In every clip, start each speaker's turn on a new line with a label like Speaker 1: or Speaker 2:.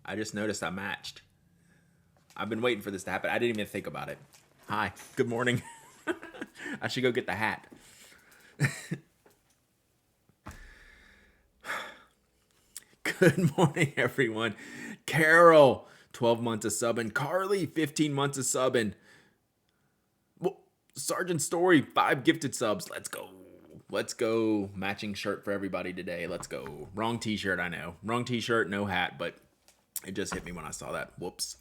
Speaker 1: I just noticed I matched. I've been waiting for this to happen. I didn't even think about it. Hi. Good morning. I should go get the hat. Good morning, everyone. Carol, 12 months of subbing. Carly, 15 months of subbing. Sergeant Story, 5 gifted subs. Let's go. Let's go. Matching shirt for everybody today. Let's go. Wrong t-shirt, I know. Wrong t-shirt, no hat, but it just hit me when I saw that. Whoops.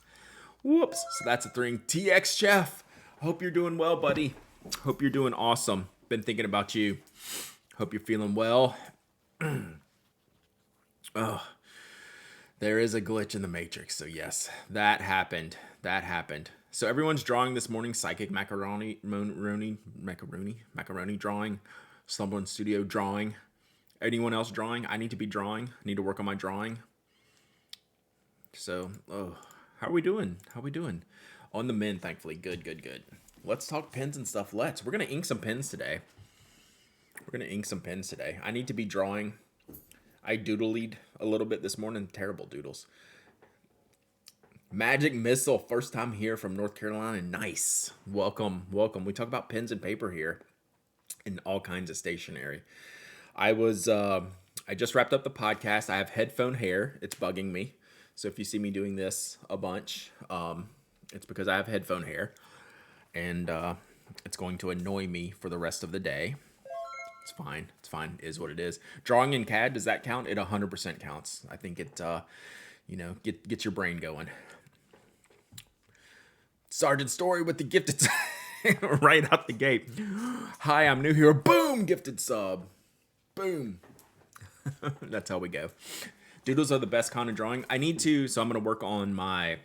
Speaker 1: Whoops. So that's a thing. TX Chef. Hope you're doing well, buddy. Hope you're doing awesome. Been thinking about you. Hope you're feeling well. Oh, there is a glitch in the matrix. So yes, that happened. That happened. So everyone's drawing this morning. Psychic macaroni drawing. Slumberland Studio drawing. Anyone else drawing? I need to be drawing. I need to work on my drawing. So, how are we doing? How are we doing? On the mend, thankfully. Good, good, good. Let's talk pens and stuff. We're going to ink some pens today. I need to be drawing. I doodled a little bit this morning. Terrible doodles. Magic Missile, first time here from North Carolina. Nice. Welcome, welcome. We talk about pens and paper here and all kinds of stationery. I just wrapped up the podcast. I have headphone hair. It's bugging me. So if you see me doing this a bunch, it's because I have headphone hair. And it's going to annoy me for the rest of the day. It's fine. It's fine. It is what it is. Drawing in CAD, does that count? It 100% counts. I think it, gets your brain going. Sergeant Story with the gifted right out the gate. Hi, I'm new here. Boom, gifted sub. Boom. That's how we go. Doodles are the best kind of drawing. I need to, so I'm going to work on my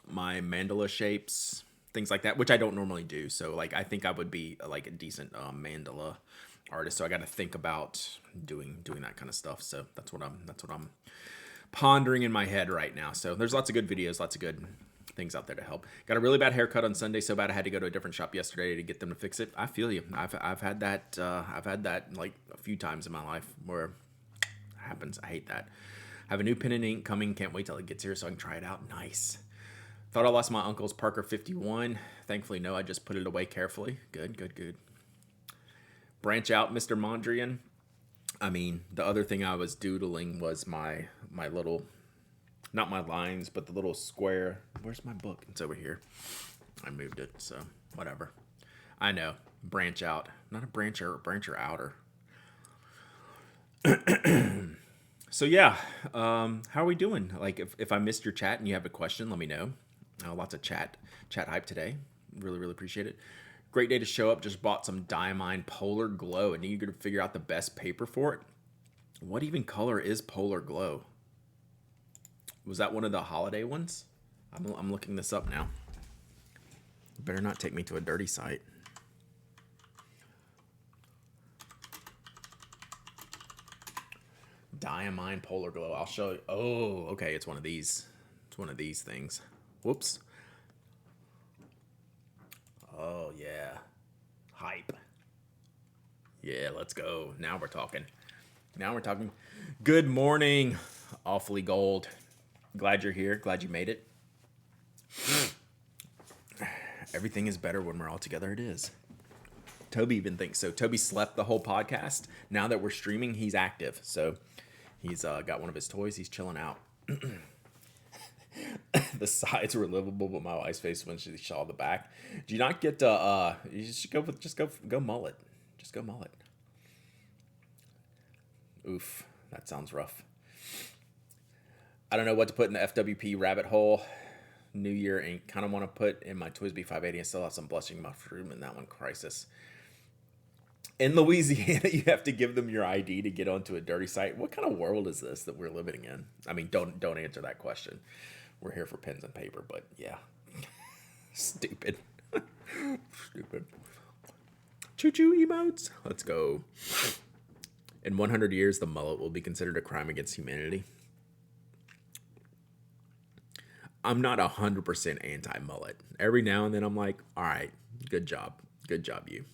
Speaker 1: mandala shapes, things like that, which I don't normally do. So like, I think I would be like a decent mandala artist. So I got to think about doing that kind of stuff. So that's what I'm pondering in my head right now. So there's lots of good videos, lots of good things out there to help. Got a really bad haircut on Sunday, so bad I had to go to a different shop yesterday to get them to fix it. I feel you. I've had that. I've had that like a few times in my life where it happens. I hate that. I have a new pen and ink coming. Can't wait till it gets here so I can try it out. Nice. Thought I lost my uncle's Parker 51. Thankfully, no. I just put it away carefully. Good, good, good. Branch out, Mr. Mondrian. I mean, the other thing I was doodling was my little, not my lines, but the little square. Where's my book? It's over here. I moved it, so whatever. I know. Branch out. Not a brancher, a brancher outer. So yeah, how are we doing? Like, if I missed your chat and you have a question, let me know. Lots of chat hype today. Really, really appreciate it. Great day to show up. Just bought some Diamine Polar Glow and eager to figure out the best paper for it. What even color is Polar Glow? Was that one of the holiday ones? I'm looking this up now. Better not take me to a dirty site. Diamine Polar Glow. I'll show you. Oh, okay. It's one of these. It's one of these things. Whoops. Oh, yeah. Hype. Yeah, let's go. Now we're talking. Good morning, Awfully Gold. Glad you're here. Glad you made it. Everything is better when we're all together. It is. Toby even thinks so. Toby slept the whole podcast. Now that we're streaming, he's active. So he's got one of his toys. He's chilling out. The sides were livable, but my wife's face when she saw the back. Do you not get you should go mullet. Just go mullet. Oof, that sounds rough. I don't know what to put in the FWP rabbit hole. New Year and kind of want to put in my Twisby 580 and still have some blushing mushroom in that one. Crisis. In Louisiana, you have to give them your ID to get onto a dirty site. What kind of world is this that we're living in? I mean, don't answer that question. We're here for pens and paper, but yeah. Stupid. Stupid. Choo-choo emotes. Let's go. In 100 years, the mullet will be considered a crime against humanity. I'm not 100% anti-mullet. Every now and then I'm like, all right, good job. Good job, you.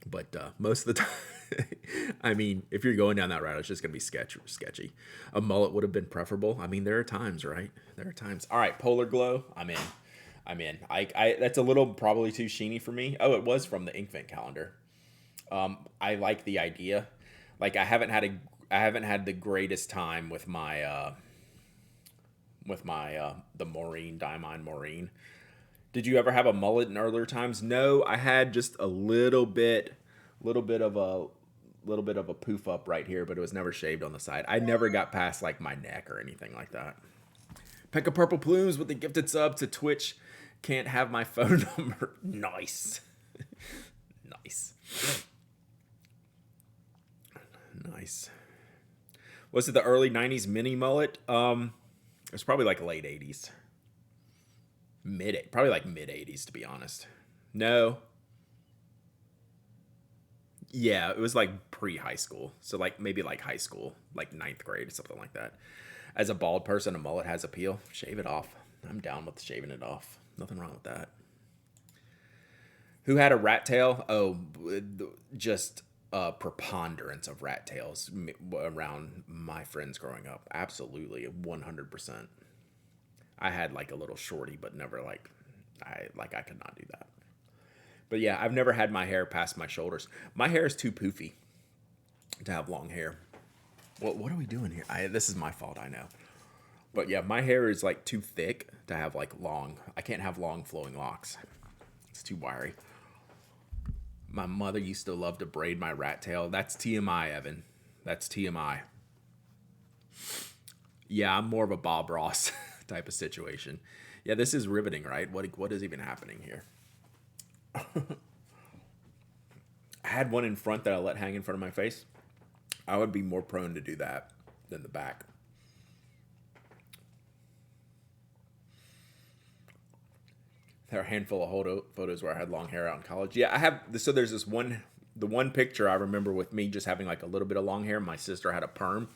Speaker 1: But most of the time, I mean, if you're going down that route, it's just gonna be sketchy. A mullet would have been preferable. I mean, there are times, right? There are times. All right, Polar Glow. I'm in. I'm in. I that's a little probably too sheeny for me. Oh, it was from the Inkvent calendar. I like the idea. Like I haven't had the greatest time with my the Maureen Diamond Maureen. Did you ever have a mullet in earlier times? No, I had just a little bit of a little bit of a poof up right here, but it was never shaved on the side. I never got past like my neck or anything like that. Pekka Purple Plumes with the gifted sub to Twitch. Can't have my phone number. Nice. Nice. Nice. Was it the early 90s mini mullet? It was probably like late 80s. Probably like mid 80s to be honest. No. Yeah, it was like pre-high school. So like maybe like high school, like ninth grade or something like that. As a bald person, a mullet has appeal. Shave it off. I'm down with shaving it off. Nothing wrong with that. Who had a rat tail? Oh, just a preponderance of rat tails around my friends growing up. Absolutely, 100%. I had like a little shorty, but never I could not do that. But yeah, I've never had my hair past my shoulders. My hair is too poofy to have long hair. What are we doing here? This is my fault, I know. But yeah, my hair is like too thick to have like long. I can't have long flowing locks. It's too wiry. My mother used to love to braid my rat tail. That's TMI, Evan. That's TMI. Yeah, I'm more of a Bob Ross type of situation. Yeah, this is riveting, right? What is even happening here? I had one in front that I let hang in front of my face. I would be more prone to do that than the back. There are a handful of photos where I had long hair out in college. Yeah, I have. So there's the one picture I remember with me just having like a little bit of long hair. My sister had a perm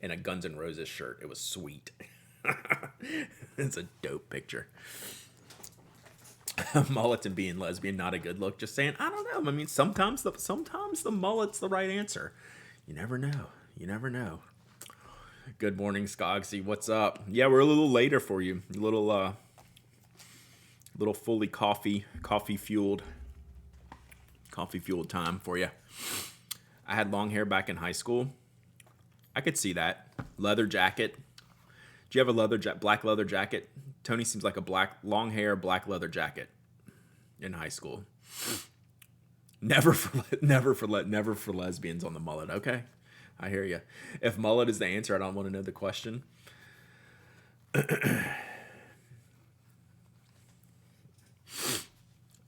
Speaker 1: and a Guns N' Roses shirt. It was sweet. It's a dope picture. Mullets and being lesbian, not a good look. Just saying, I don't know. I mean, sometimes the mullet's the right answer. You never know. You never know. Good morning, Skogsy. What's up? Yeah, we're a little later for you. A little fully coffee fueled time for you. I had long hair back in high school. I could see that. Leather jacket. Do you have a black leather jacket? Tony seems like a long hair, black leather jacket in high school. Never for lesbians on the mullet. Okay, I hear you. If mullet is the answer, I don't want to know the question.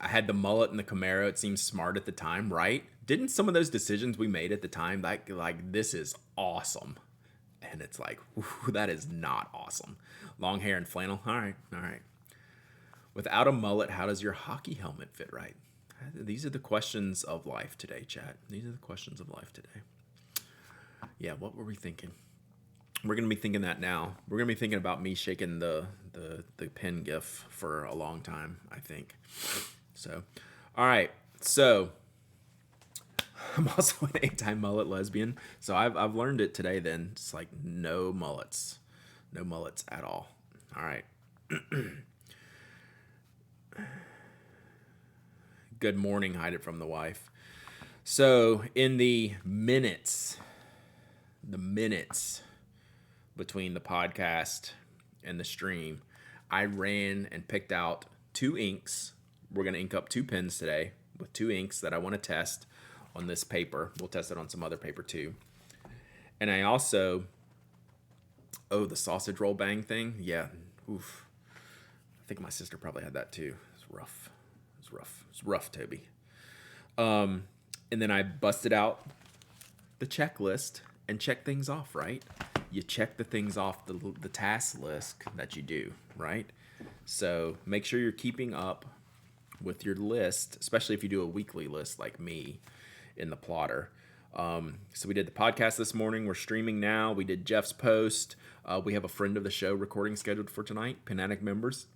Speaker 1: I had the mullet and the Camaro. It seemed smart at the time, right? Didn't some of those decisions we made at the time, like this is awesome, and it's like, whew, that is not awesome. Long hair and flannel. All right. Without a mullet, how does your hockey helmet fit right? These are the questions of life today, chat. These are the questions of life today. Yeah, what were we thinking? We're going to be thinking that now. We're going to be thinking about me shaking the pen gif for a long time, I think. So, all right. So, I'm also an anti-mullet lesbian. So, I've learned it today then. It's like no mullets. No mullets at all. All right. Good morning, hide it from the wife. So, in the minutes between the podcast and the stream, I ran and picked out 2 inks. We're going to ink up 2 pens today with 2 inks that I want to test on this paper. We'll test it on some other paper too. And I also, the sausage roll bang thing. Yeah. Oof. I think my sister probably had that too. It's rough. It's rough, Toby. And then I busted out the checklist and check things off, right? You check the things off the task list that you do, right? So make sure you're keeping up with your list, especially if you do a weekly list like me in the plotter. So we did the podcast this morning. We're streaming now. We did Jeff's post. We have a friend of the show recording scheduled for tonight, Panatic members,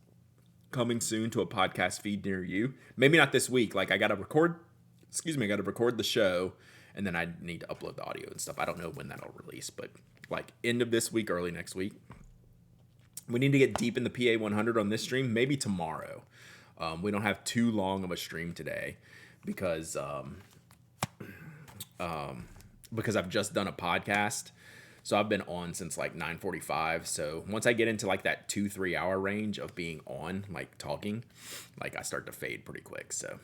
Speaker 1: coming soon to a podcast feed near you. Maybe not this week. Like I got to record the show, and then I need to upload the audio and stuff. I don't know when that'll release, but like end of this week, early next week. We need to get deep in the PA 100 on this stream, maybe tomorrow. We don't have too long of a stream today because I've just done a podcast. So I've been on since like 9:45. So once I get into like that 2-3 hour range of being on, like talking, like I start to fade pretty quick. So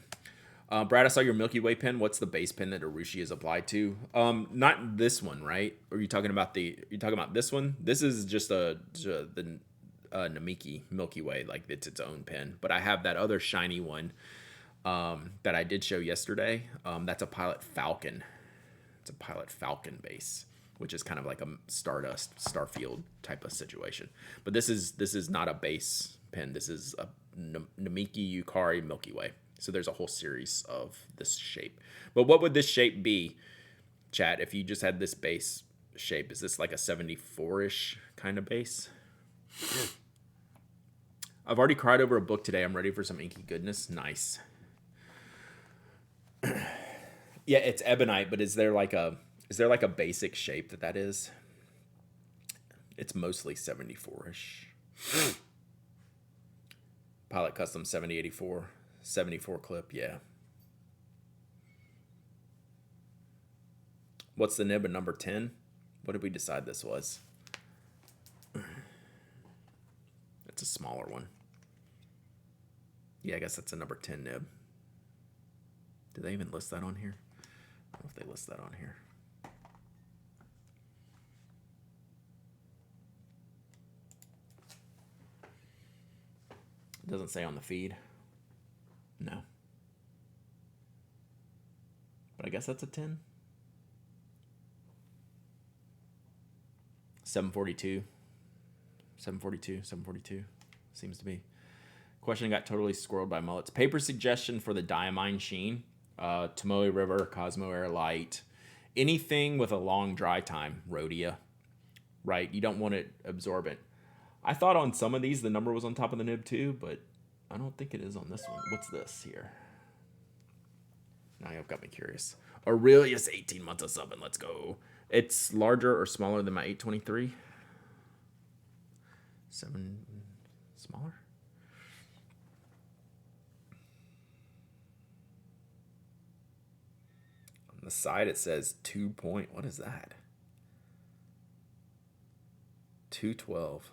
Speaker 1: Brad, I saw your Milky Way pen. What's the base pen that Urushi is applied to? Not this one, right? Or are you talking about this one? This is just the Namiki Milky Way, like it's its own pen. But I have that other shiny one that I did show yesterday. That's a Pilot Falcon. It's a Pilot Falcon base, which is kind of like a Stardust, Starfield type of situation. But this is not a base pen. This is a Namiki Yukari Milky Way. So there's a whole series of this shape. But what would this shape be, chat, if you just had this base shape? Is this like a 74-ish kind of base? I've already cried over a book today. I'm ready for some inky goodness. Nice. Yeah, it's ebonite, but is there like a basic shape that is? It's mostly 74-ish. Pilot Custom 7084, 74 clip, yeah. What's the nib at number 10? What did we decide this was? It's a smaller one. Yeah, I guess that's a number 10 nib. Did they even list that on here? I don't know if they list that on here. It doesn't say on the feed. No. But I guess that's a 10. 742. 742. Seems to be. Question got totally squirreled by mullets. Paper suggestion for the Diamine Sheen. Tomoe River, Cosmo Air Light. Anything with a long dry time. Rhodia. Right? You don't want it absorbent. I thought on some of these the number was on top of the nib too, but I don't think it is on this one. What's this here? Now you've got me curious. Aurelius, 18 months of subbing. Let's go. It's larger or smaller than my 823. 7 smaller. On the side it says 2 point. What is that? 212.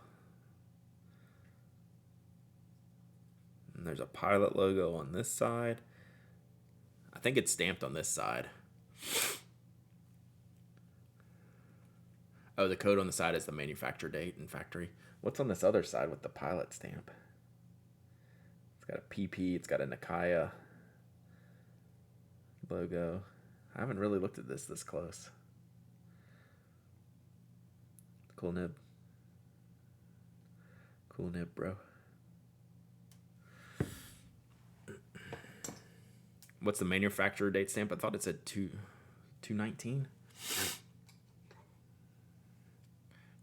Speaker 1: And there's a Pilot logo on this side. I think it's stamped on this side. Oh, the code on the side is the manufacture date and factory. What's on this other side with the Pilot stamp? It's got a PP. It's got a Nakaya logo. I haven't really looked at this close. Cool nib. Cool nib, bro. What's the manufacturer date stamp? I thought it said 219. If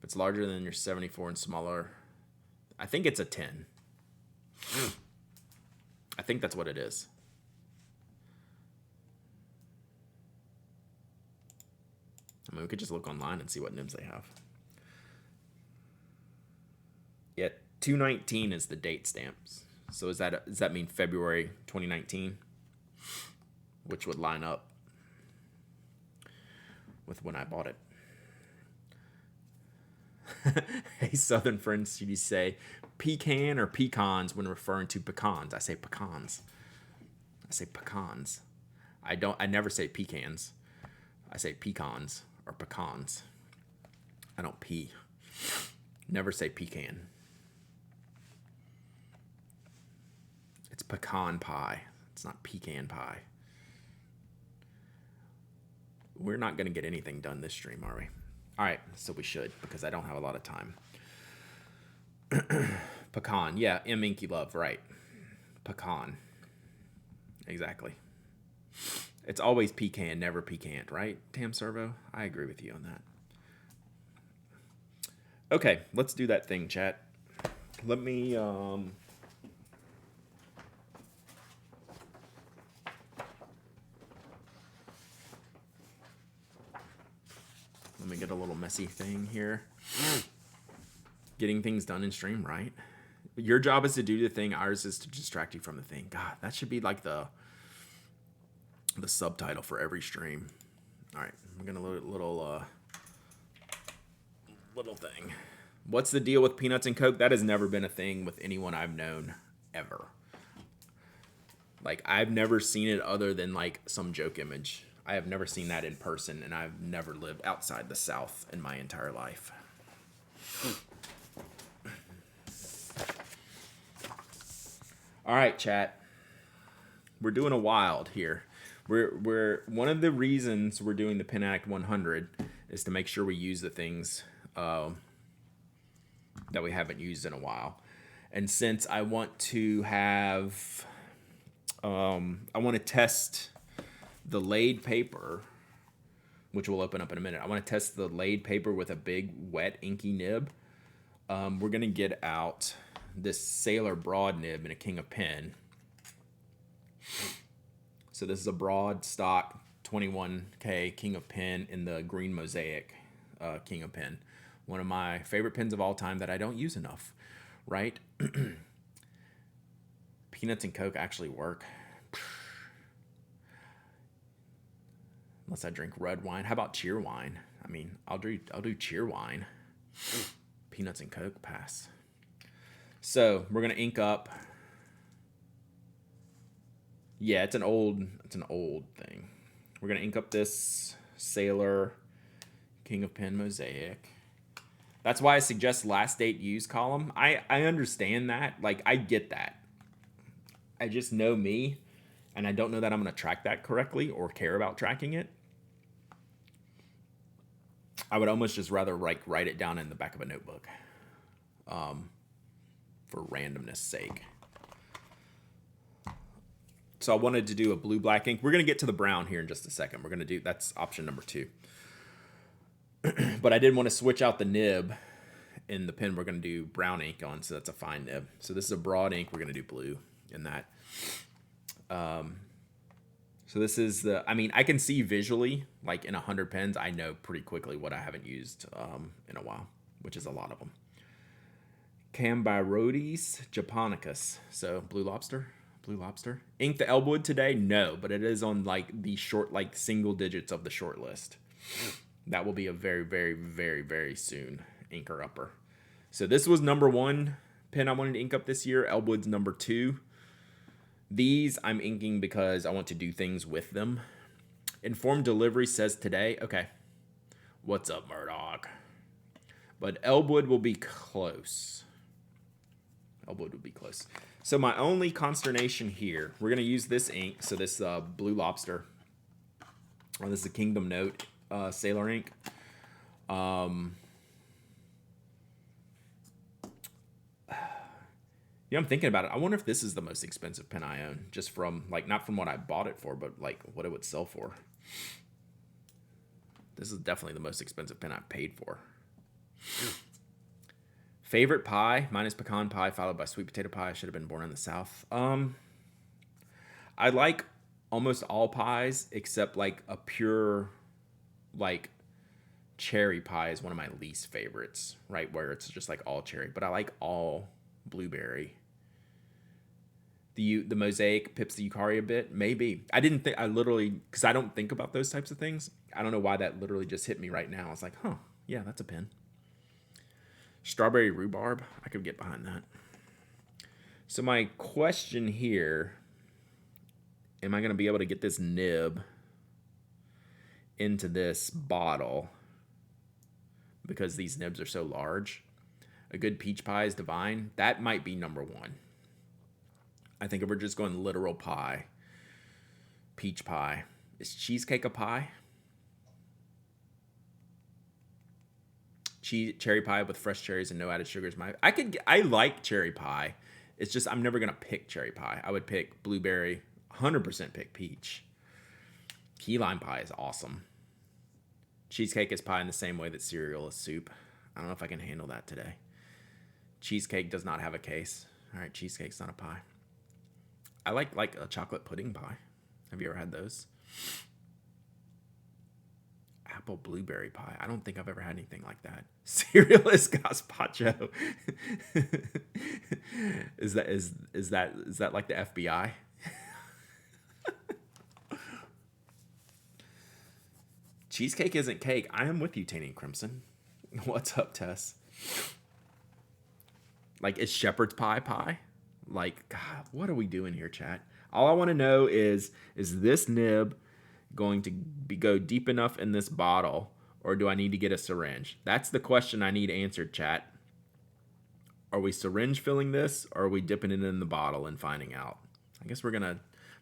Speaker 1: it's larger than your 74 and smaller, I think it's a 10. I think that's what it is. I mean, we could just look online and see what nibs they have. Yeah, 219 is the date stamps. So does that mean February 2019? Which would line up with when I bought it. Hey, Southern friends, should you say pecan or pecans when referring to pecans? I say pecans. I never say pecans. I say pecans or pecans. I don't pee. Never say pecan. It's pecan pie. It's not pecan pie. We're not going to get anything done this stream, are we? All right, so we should, because I don't have a lot of time. Pecan, yeah, M. Inky Love, right. Pecan. Exactly. It's always pecan, never pecan, right, Tam Servo? I agree with you on that. Okay, let's do that thing, chat. Let me... Let me get a little messy thing here. Getting things done in stream, right? Your job is to do the thing. Ours is to distract you from the thing. God, that should be like the subtitle for every stream. All right, we're gonna load a little thing. What's the deal with peanuts and Coke? That has never been a thing with anyone I've known ever. Like, I've never seen it other than like some joke image. I have never seen that in person, and I've never lived outside the South in my entire life. All right, chat. We're doing a wild here. We're one of the reasons we're doing the Pen Act 100 is to make sure we use the things that we haven't used in a while. And since I want to have, I want to test the laid paper, which we'll open up in a minute. I want to test the laid paper with a big, wet, inky nib. We're going to get out this Sailor Broad nib in a King of Pen. So this is a broad stock 21K King of Pen in the green mosaic King of Pen. One of my favorite pens of all time that I don't use enough, right? Peanuts and Coke actually work. Unless I drink red wine. How about cheer wine? I mean, I'll do cheer wine. Peanuts and Coke, pass. So we're gonna ink up. Yeah, it's an old thing. We're gonna ink up this Sailor King of Pen mosaic. That's why I suggest last date use column. I understand that. Like, I get that. I just know me, and I don't know that I'm going to track that correctly or care about tracking it. I would almost just rather write it down in the back of a notebook for randomness sake. So I wanted to do a blue-black ink. We're going to get to the brown here in just a second. We're going to do, that's option number 2. But I did want to switch out the nib in the pen we're going to do brown ink on, so that's a fine nib. So this is a broad ink. We're going to do blue in that. So this is the, I mean, I can see visually, like in 100 pens, I know pretty quickly what I haven't used in a while, which is a lot of them. Cambirodes japonicus. So blue lobster. Ink the Elwood today? No, but it is on like the short, like single digits of the short list. That will be a very, very, very, very soon inker upper. So this was number 1 pen I wanted to ink up this year. Elwood's number 2. These I'm inking because I want to do things with them. Informed Delivery says today. Okay. What's up, Murdoch? But Elwood will be close. So my only consternation here, we're going to use this ink. So this Blue Lobster. This is a Kingdom Note Sailor ink. Yeah, I'm thinking about it. I wonder if this is the most expensive pen I own, just from, like, not from what I bought it for, but, like, what it would sell for. This is definitely the most expensive pen I've paid for. Favorite pie? Mine is pecan pie, followed by sweet potato pie. I should have been born in the South. I like almost all pies, except, like, a pure, like, cherry pie is one of my least favorites, right? Where it's just, like, all cherry. But I like all blueberry. The mosaic pips the Yukari a bit, maybe. I literally, because I don't think about those types of things. I don't know why that literally just hit me right now. I was like, huh, yeah, that's a pen. Strawberry rhubarb, I could get behind that. So my question here, am I going to be able to get this nib into this bottle because these nibs are so large? A good peach pie is divine. That might be number 1. I think if we're just going literal pie, peach pie. Is cheesecake a pie? Cherry pie with fresh cherries and no added sugars. I like cherry pie. It's just I'm never gonna pick cherry pie. I would pick blueberry. 100% pick peach. Key lime pie is awesome. Cheesecake is pie in the same way that cereal is soup. I don't know if I can handle that today. Cheesecake does not have a case. All right, cheesecake's not a pie. I like a chocolate pudding pie. Have you ever had those? Apple blueberry pie. I don't think I've ever had anything like that. Cerealist gazpacho. is that like the FBI? Cheesecake isn't cake. I am with you, Tanny Crimson. What's up, Tess? Like, is shepherd's pie pie? Like, God, what are we doing here, chat? All I want to know is this nib going to go deep enough in this bottle, or do I need to get a syringe? That's the question I need answered, chat. Are we syringe filling this, or are we dipping it in the bottle and finding out? I guess we're going to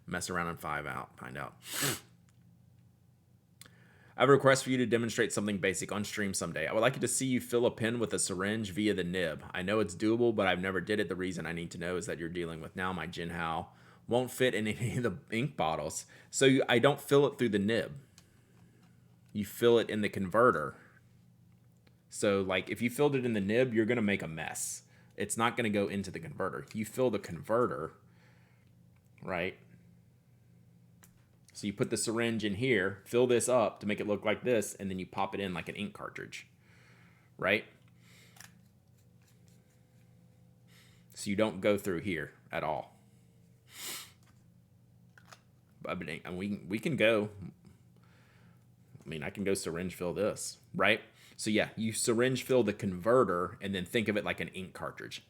Speaker 1: mess around and find out. I have a request for you to demonstrate something basic on stream someday. I would like to see you fill a pen with a syringe via the nib. I know it's doable, but I've never did it. The reason I need to know is that you're dealing with now my Jinhao won't fit in any of the ink bottles. So I don't fill it through the nib. You fill it in the converter. So like if you filled it in the nib, you're going to make a mess. It's not going to go into the converter. You fill the converter, right? So you put the syringe in here, fill this up to make it look like this, and then you pop it in like an ink cartridge, right? So you don't go through here at all. But we can go. I mean, I can go syringe fill this, right? So yeah, you syringe fill the converter and then think of it like an ink cartridge.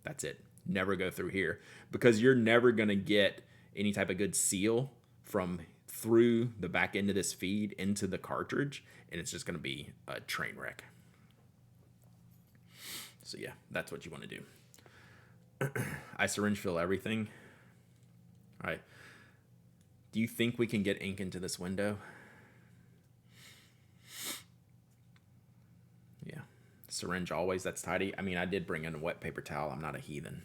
Speaker 1: That's it. Never go through here because you're never going to get any type of good seal from through the back end of this feed into the cartridge, and it's just going to be a train wreck. So yeah, that's what you want to do. I syringe fill everything. All right. Do you think we can get ink into this window? Yeah. Syringe always, that's tidy. I mean, I did bring in a wet paper towel. I'm not a heathen,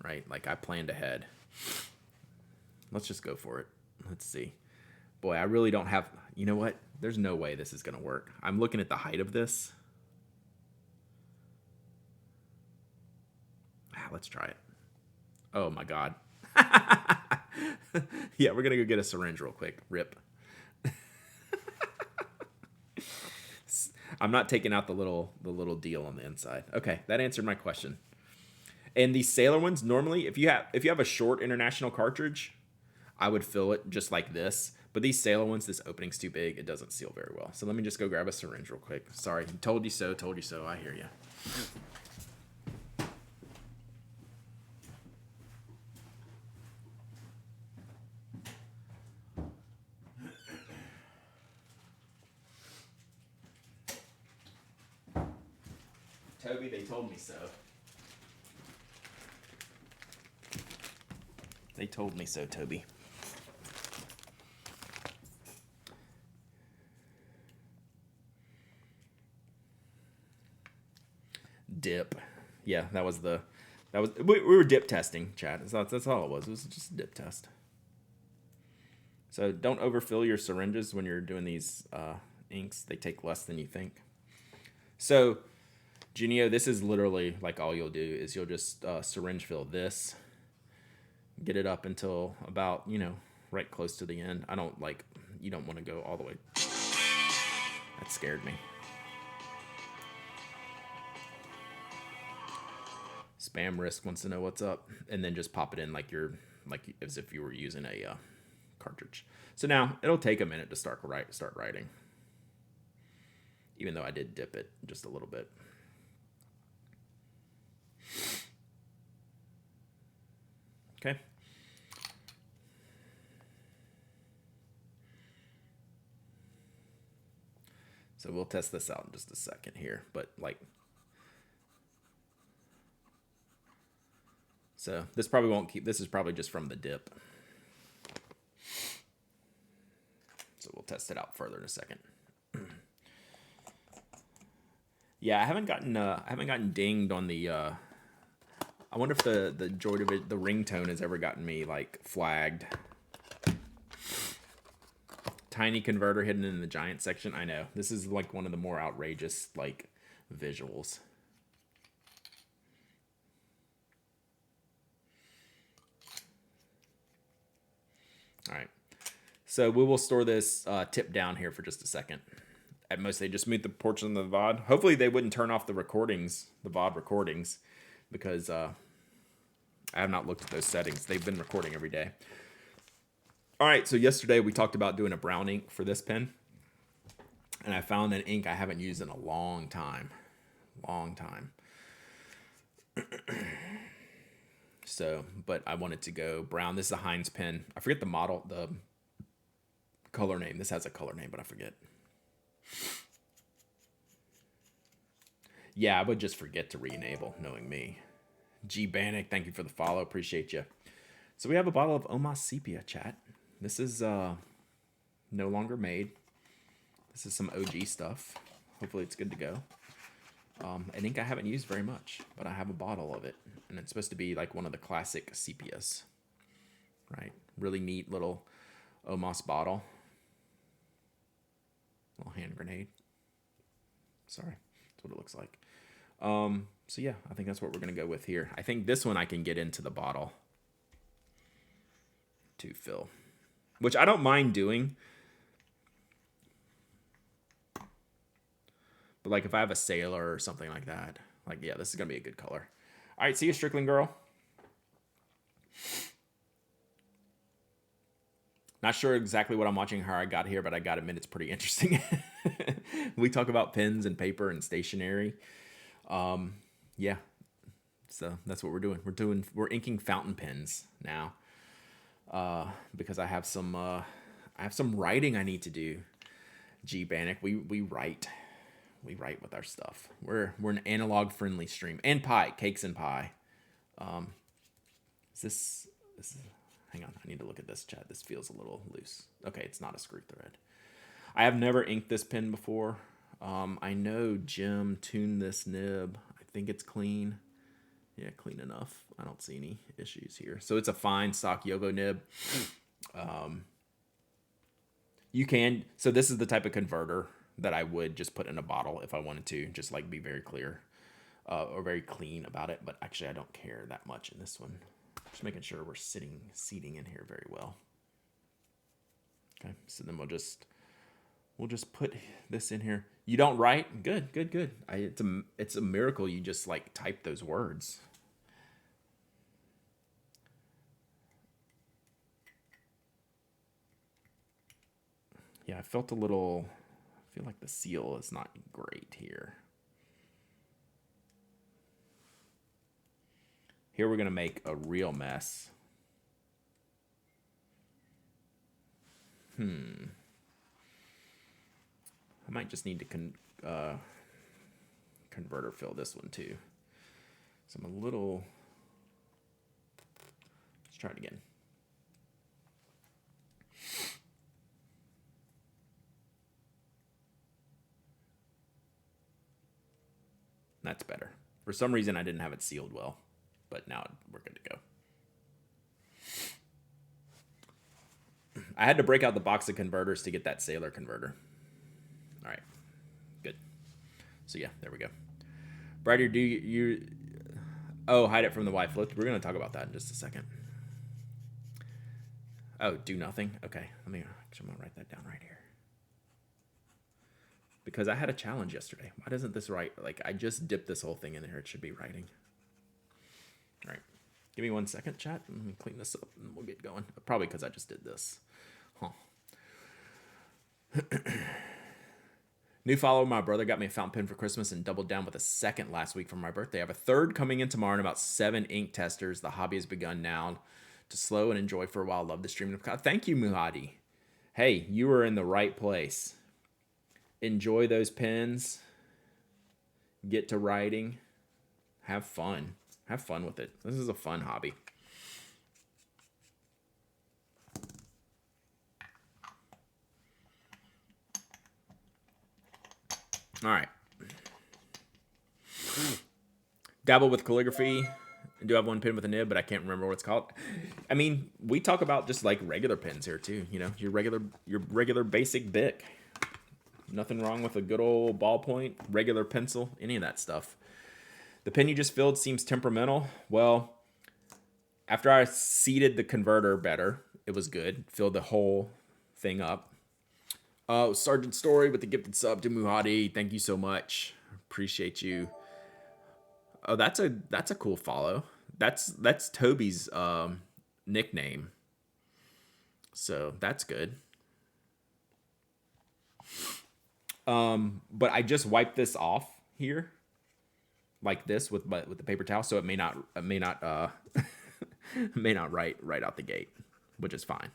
Speaker 1: right? Like I planned ahead. Let's just go for it. Let's see. Boy, I really don't have, you know what? There's no way this is going to work. I'm looking at the height of this. Let's try it. Oh my God. Yeah, we're going to go get a syringe real quick. Rip. I'm not taking out the little deal on the inside. Okay, that answered my question. And these Sailor ones, normally, if you have a short international cartridge, I would fill it just like this. But these Sailor ones, this opening's too big. It doesn't seal very well. So let me just go grab a syringe real quick. Sorry, told you so, told you so. I hear you. Toby, they told me so. They told me so, Toby. Dip. Yeah, we were dip testing, chat. That's all it was. It was just a dip test. So don't overfill your syringes when you're doing these inks. They take less than you think. So, Genio, this is literally like all you'll do is you'll just syringe fill this. Get it up until about, right close to the end. You don't want to go all the way. That scared me. Spam Risk wants to know what's up, and then just pop it in like as if you were using a cartridge. So now it'll take a minute to start writing, even though I did dip it just a little bit. Okay. So we'll test this out in just a second here, but so this probably won't keep, this is probably just from the dip. So we'll test it out further in a second. Yeah, I haven't gotten dinged on the, I wonder if the Joy Division, the ringtone has ever gotten me flagged. Tiny converter hidden in the giant section. I know. This is one of the more outrageous visuals. All right. So we will store this tip down here for just a second. At most, they just mute the portion of the VOD. Hopefully, they wouldn't turn off the recordings, the VOD recordings, because I have not looked at those settings. They've been recording every day. All right, so yesterday we talked about doing a brown ink for this pen. And I found an ink I haven't used in a long time. Long time. So, but I wanted to go brown. This is a Heinz pen. I forget the model, the color name. This has a color name, but I forget. Yeah, I would just forget to re-enable, knowing me. G Bannock, thank you for the follow. Appreciate you. So we have a bottle of Omas Sepia, chat. This is no longer made. This is some OG stuff. Hopefully it's good to go. An ink I haven't used very much, but I have a bottle of it. And it's supposed to be like one of the classic sepias. Right? Really neat little Omas bottle. Little hand grenade. Sorry. That's what it looks like. So yeah, I think that's what we're going to go with here. I think this one I can get into the bottle to fill. Which I don't mind doing. But like if I have a sailor or something like that, like yeah, this is gonna be a good color. All right, see you, Strickland girl. Not sure exactly what I'm watching, how I got here, but I got to admit it's pretty interesting. We talk about pens and paper and stationery. Yeah, so that's what we're doing. We're inking fountain pens now because I have some writing I need to do. G Bannock, we write. We write with our stuff. We're an analog friendly stream. And pie, cakes and pie. Is this hang on, I need to look at this, chat. This feels a little loose. Okay, it's not a screw thread. I have never inked this pen before. I know Jim tuned this nib. I think it's clean. Yeah, clean enough. I don't see any issues here. So it's a fine stock Yogo nib. You can, so this is the type of converter that I would just put in a bottle if I wanted to, just like be very clear or very clean about it. But actually, I don't care that much in this one. Just making sure we're seating in here very well. Okay, so then we'll just put this in here. You don't write? Good. It's a miracle you just like type those words. Yeah, I feel like the seal is not great here. Here we're going to make a real mess. I might just need to converter fill this one too. So I'm a little... Let's try it again. That's better. For some reason, I didn't have it sealed well, but now we're good to go. I had to break out the box of converters to get that Sailor converter. All right, good. So yeah, there we go. Brighter, do you... Oh, hide it from the wife. We're going to talk about that in just a second. Oh, do nothing? Okay, I'm going to write that down right here. Because I had a challenge yesterday. Why doesn't this write? Like, I just dipped this whole thing in there. It should be writing. All right. Give me 1 second, chat. Let me clean this up, and we'll get going. Probably because I just did this. Huh. New follower, my brother got me a fountain pen for Christmas and doubled down with a second last week for my birthday. I have a third coming in tomorrow and about 7 ink testers. The hobby has begun now to slow and enjoy for a while. Love the stream. Thank you, Muhadi. Hey, you were in the right place. Enjoy those pens. Get to writing. Have fun. Have fun with it. This is a fun hobby. All right. Dabble with calligraphy. I do have one pen with a nib, but I can't remember what it's called. I mean, we talk about just like regular pens here too. You know, your regular basic Bic. Nothing wrong with a good old ballpoint, regular pencil, any of that stuff. The pen you just filled seems temperamental. Well, after I seated the converter better, it was good. Filled the whole thing up. Sergeant Story with the gifted sub to Muhadi. Thank you so much. Appreciate you. Oh, that's a cool follow. That's Toby's nickname. So that's good. But I just wiped this off here, like this with the paper towel, so it may not may not write right out the gate, which is fine.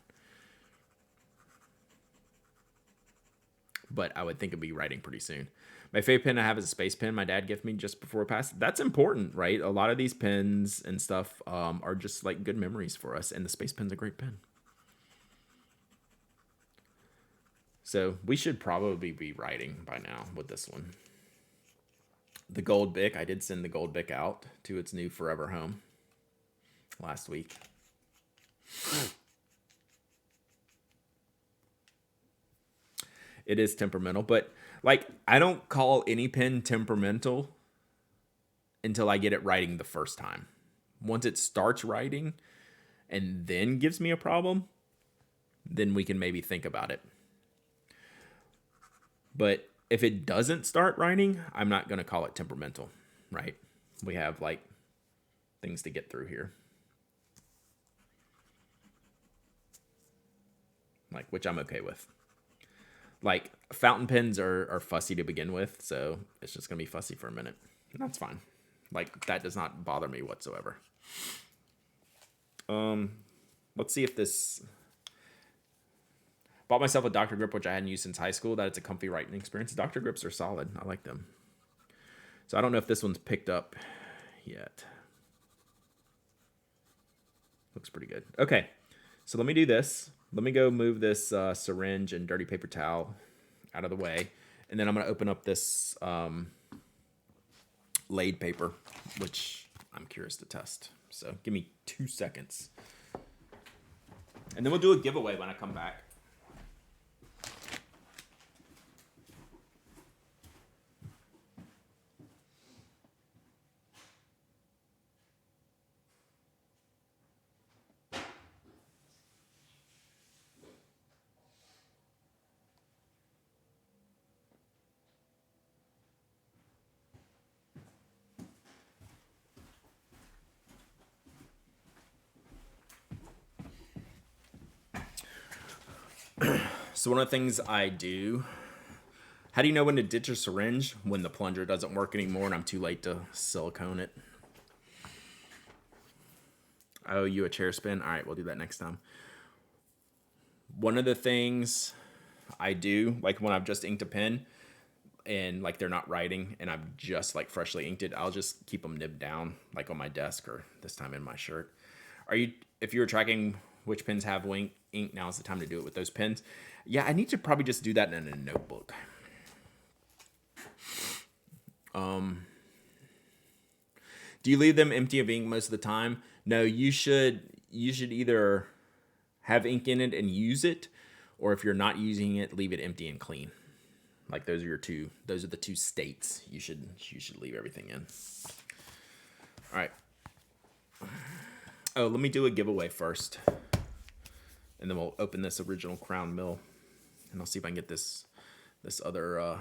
Speaker 1: But I would think it'd be writing pretty soon. My favorite pen I have is a space pen my dad gifted me just before it passed. That's important, right? A lot of these pens and stuff are just like good memories for us, and the space pen's a great pen. So we should probably be writing by now with this one. The Gold Bic, I did send the Gold Bic out to its new forever home last week. It is temperamental, but like I don't call any pen temperamental until I get it writing the first time. Once it starts writing and then gives me a problem, then we can maybe think about it. But if it doesn't start writing, I'm not going to call it temperamental, right? We have like things to get through here. Like, which I'm okay with. Like, fountain pens are fussy to begin with, so it's just going to be fussy for a minute. And that's fine. Like, that does not bother me whatsoever. Let's see if this... Bought myself a Dr. Grip, which I hadn't used since high school. That it's a comfy writing experience. Dr. Grips are solid. I like them. So I don't know if this one's picked up yet. Looks pretty good. Okay, so let me do this. Let me go move this syringe and dirty paper towel out of the way. And then I'm going to open up this laid paper, which I'm curious to test. So give me 2 seconds. And then we'll do a giveaway when I come back. So one of the things I do, how do you know when to ditch a syringe? When the plunger doesn't work anymore and I'm too late to silicone it. I owe you a chair spin. All right, we'll do that next time. One of the things I do, like when I've just inked a pen and like they're not writing and I've just like freshly inked it, I'll just keep them nibbed down like on my desk or this time in my shirt. If you're tracking which pens have ink, now is the time to do it with those pens. Yeah, I need to probably just do that in a notebook. Do you leave them empty of ink most of the time? No, you should either have ink in it and use it, or if you're not using it, leave it empty and clean. Like those are the two states you should leave everything in. All right. Oh, let me do a giveaway first. And then we'll open this original Crown Mill. And I'll see if I can get this other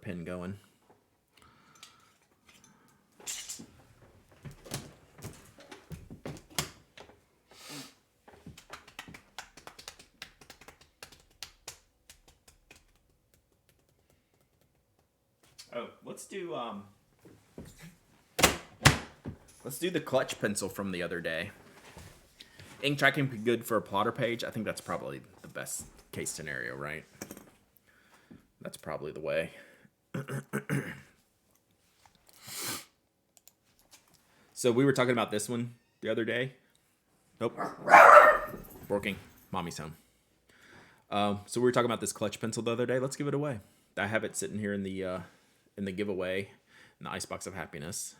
Speaker 1: pen going. Oh, let's do the clutch pencil from the other day. Ink tracking be good for a plotter page. I think that's probably the best case scenario, right? That's probably the way. So we were talking about this one the other day. Nope. Working. Mommy's home. So we were talking about this clutch pencil the other day. Let's give it away. I have it sitting here in the giveaway in the Icebox of Happiness.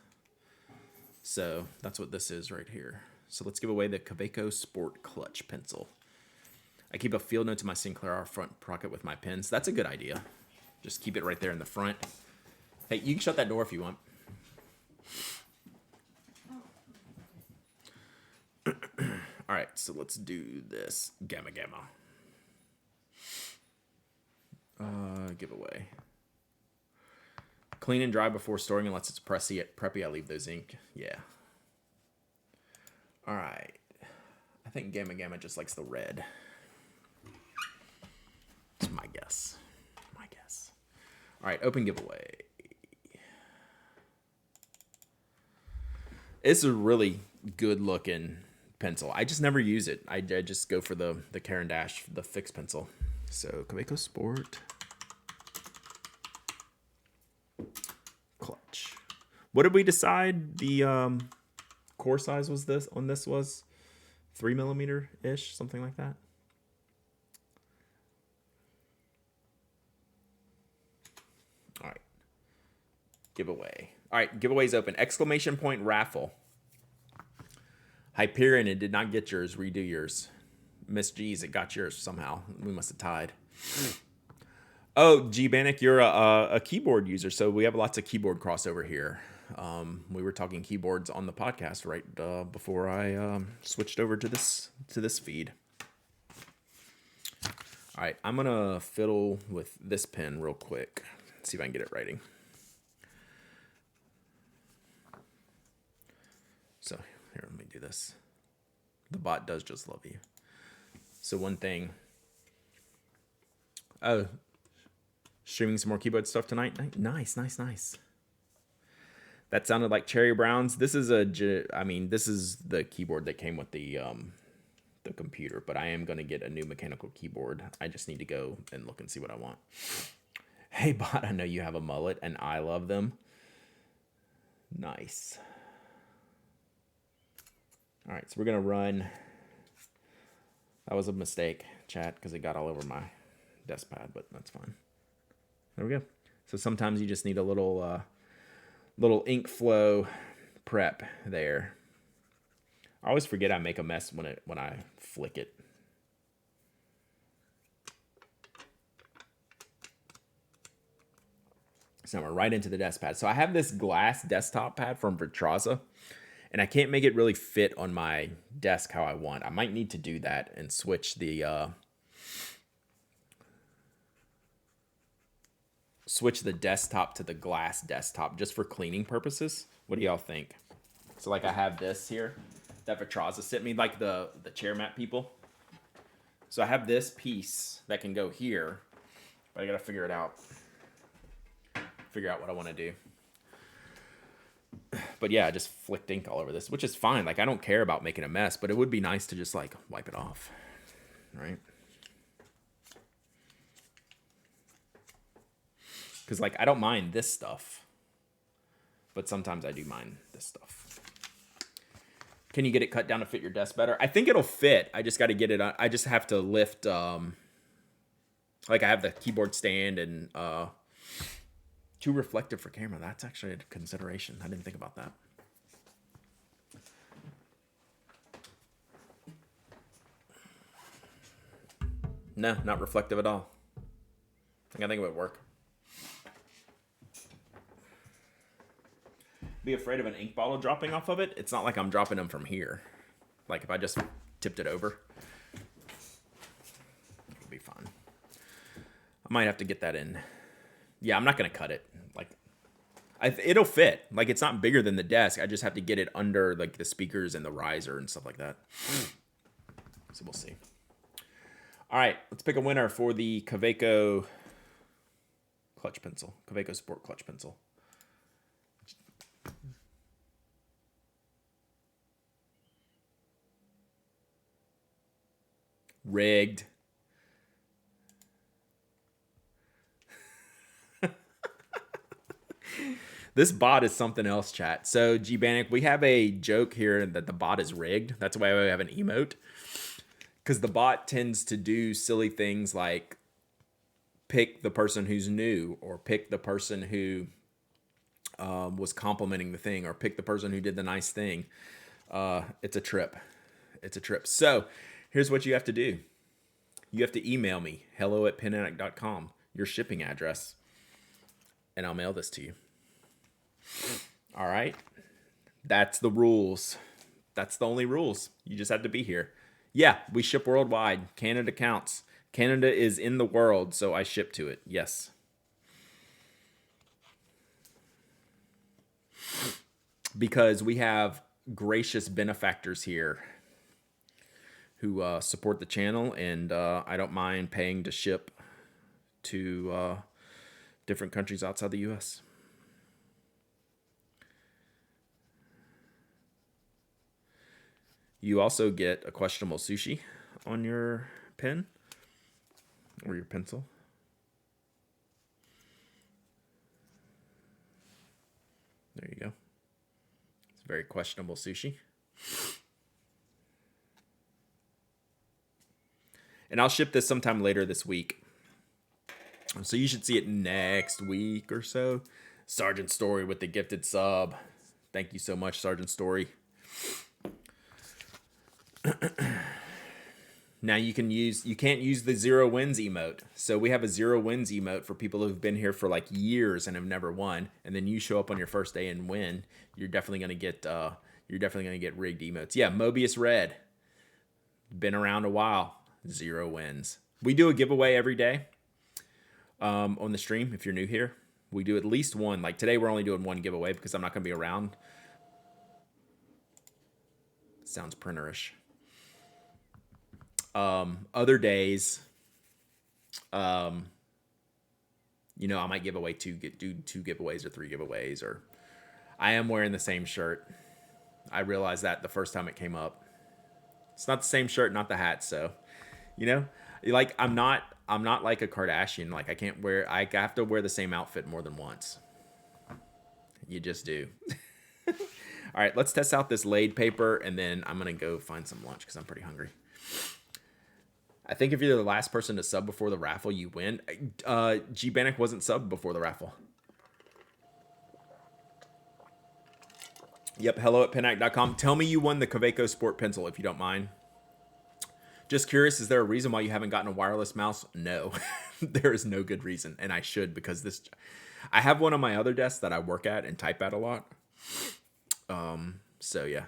Speaker 1: So that's what this is right here. So let's give away the Kaweco Sport Clutch Pencil. I keep a field note to my Sinclair front pocket with my pens. That's a good idea. Just keep it right there in the front. Hey, you can shut that door if you want. All right, so let's do this. Gamma Gamma. Giveaway. Clean and dry before storing unless it's preppy. I leave those ink. Yeah. All right. I think Gamma just likes the red. It's my guess. All right, open giveaway. It's a really good looking pencil. I just never use it. I just go for the Caran d'Ache, the fixed pencil. So Kaweco Sport. Clutch. What did we decide the core size was this on this was? 3mm ish, something like that. All right. Giveaway. All right, giveaway's open. Exclamation point raffle. Hyperion, it did not get yours. Redo yours. Miss G's, it got yours somehow. We must have tied. Oh, G Bannock, you're a keyboard user, so we have lots of keyboard crossover here. We were talking keyboards on the podcast right before I switched over to this feed. All right, I'm gonna fiddle with this pen real quick. See if I can get it writing. So here, let me do this. The bot does just love you. So one thing. Oh, streaming some more keyboard stuff tonight. Nice. That sounded like Cherry Brown's. This is this is the keyboard that came with the computer, but I am gonna get a new mechanical keyboard. I just need to go and look and see what I want. Hey bot, I know you have a mullet and I love them. Nice. All right, so we're gonna run. That was a mistake, chat, because it got all over my desk pad, but that's fine. There we go. So sometimes you just need a little ink flow prep there. I always forget I make a mess when I flick it. So we're right into the desk pad. So I have this glass desktop pad from Vertraza, and I can't make it really fit on my desk how I want. I might need to do that and switch the desktop to the glass desktop just for cleaning purposes. What do y'all think? So like I have this here that Vertraza sent me, like the chair mat people. So I have this piece that can go here, but I gotta figure it out. Figure out what I want to do. But yeah, I just flicked ink all over this, which is fine. Like I don't care about making a mess, but it would be nice to just like wipe it off, right? Because like I don't mind this stuff, but sometimes I do mind this stuff. Can you get it cut down to fit your desk better? I think it'll fit. I just got to get it. I just have to lift. Like I have the keyboard stand and too reflective for camera. That's actually a consideration. I didn't think about that. No, not reflective at all. I think it would work. Be afraid of an ink bottle dropping off of it. It's not like I'm dropping them from here. Like if I just tipped it over, it'll be fine. I might have to get that in. Yeah, I'm not going to cut it. Like, it'll fit. Like, it's not bigger than the desk. I just have to get it under, like, the speakers and the riser and stuff like that. So we'll see. All right, let's pick a winner for the Kaweco clutch pencil. Kaweco Sport clutch pencil. Rigged. This bot is something else, chat. So, G-Bannock, we have a joke here that the bot is rigged. That's why we have an emote. Because the bot tends to do silly things like pick the person who's new, or pick the person who was complimenting the thing, or pick the person who did the nice thing. It's a trip. It's a trip. So, here's what you have to do. You have to email me, hello@penaddict.com, your shipping address, and I'll mail this to you. All right. That's the rules. That's the only rules. You just have to be here. Yeah, we ship worldwide. Canada counts. Canada is in the world, so I ship to it. Yes. Because we have gracious benefactors here who support the channel, and I don't mind paying to ship to different countries outside the U.S. You also get a questionable sushi on your pen or your pencil. There you go. It's very questionable sushi. And I'll ship this sometime later this week. So you should see it next week or so. Sergeant Story with the gifted sub. Thank you so much, Sergeant Story. Now you can't use the 0 wins emote. So we have a 0 wins emote for people who've been here for like years and have never won. And then you show up on your first day and win. You're definitely gonna get rigged emotes. Yeah, Mobius Red. Been around a while. 0 wins. We do a giveaway every day on the stream. If you're new here, we do at least one. Like today, we're only doing one giveaway because I'm not gonna be around. Sounds printerish. Other days, I might give away do 2 giveaways or 3 giveaways, or I am wearing the same shirt. I realized that the first time it came up. It's not the same shirt, not the hat. So, like I'm not like a Kardashian. Like I have to wear the same outfit more than once. You just do. All right, let's test out this laid paper, and then I'm gonna go find some lunch because I'm pretty hungry. I think if you're the last person to sub before the raffle, you win. G Bannock wasn't subbed before the raffle. Yep, hello@pinac.com. Tell me you won the Kaweco Sport Pencil if you don't mind. Just curious, is there a reason why you haven't gotten a wireless mouse? No, there is no good reason, and I should, because I have one on my other desk that I work at and type at a lot. So yeah.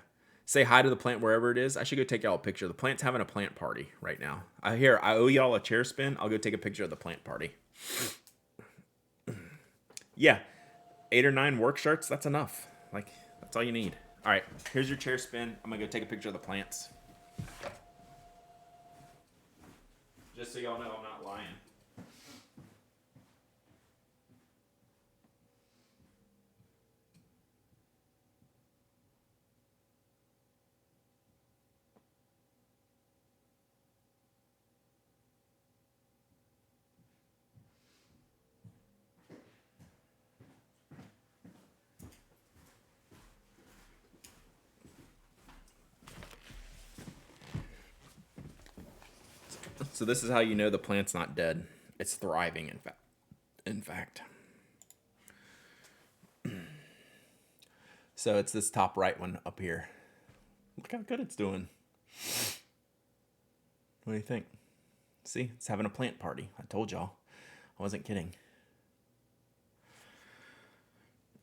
Speaker 1: Say hi to the plant wherever it is. I should go take y'all a picture. The plant's having a plant party right now. I owe y'all a chair spin. I'll go take a picture of the plant party. Yeah, 8 or 9 work shirts. That's enough. Like, that's all you need. All right, here's your chair spin. I'm gonna go take a picture of the plants. Just so y'all know I'm not lying. So this is how you know the plant's not dead. It's thriving, in fact. So it's this top right one up here. Look how good it's doing. What do you think? See, it's having a plant party. I told y'all. I wasn't kidding.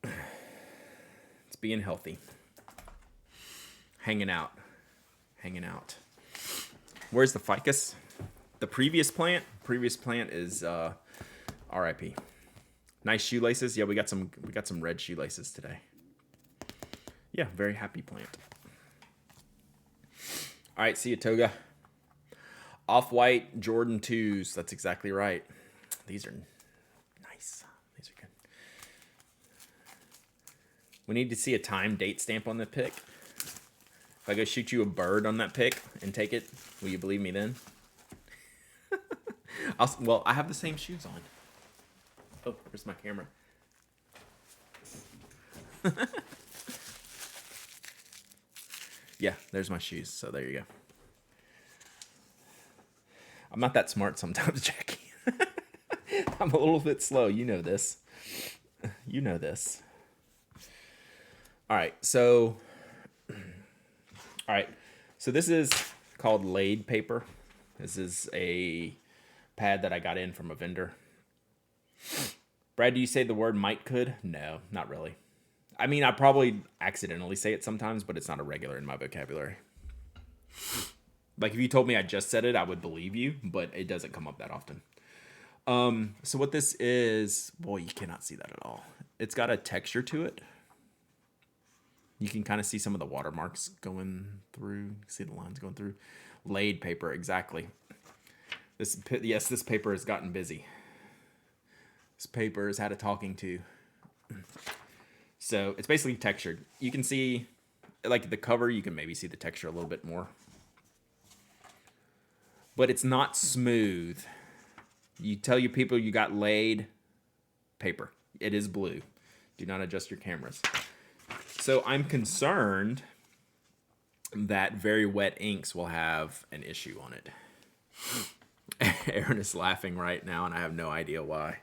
Speaker 1: It's being healthy. Hanging out. Where's the ficus? The previous plant is RIP. Nice shoelaces. Yeah, we got some red shoelaces today. Yeah, very happy plant. All right, see you, Toga. Off-white Jordan 2s. That's exactly right. These are nice. These are good. We need to see a time date stamp on the pic. If I go shoot you a bird on that pic and take it, will you believe me then? Well, I have the same shoes on. Oh, where's my camera? Yeah, there's my shoes. So there you go. I'm not that smart sometimes, Jackie. I'm a little bit slow. You know this. You know this. All right. So this is called laid paper. This is a pad that I got in from a vendor. Brad, do you say the word might could? No, not really. I mean, I probably accidentally say it sometimes, but it's not a regular in my vocabulary. Like if you told me I just said it, I would believe you, but it doesn't come up that often. So what this is, boy, you cannot see that at all. It's got a texture to it. You can kind of see some of the watermarks going through. You see the lines going through. Laid paper, exactly. This paper has gotten busy. This paper has had a talking to. So it's basically textured. You can see, like the cover, you can maybe see the texture a little bit more. But it's not smooth. You tell your people you got laid paper. It is blue. Do not adjust your cameras. So I'm concerned that very wet inks will have an issue on it. Aaron is laughing right now, and I have no idea why.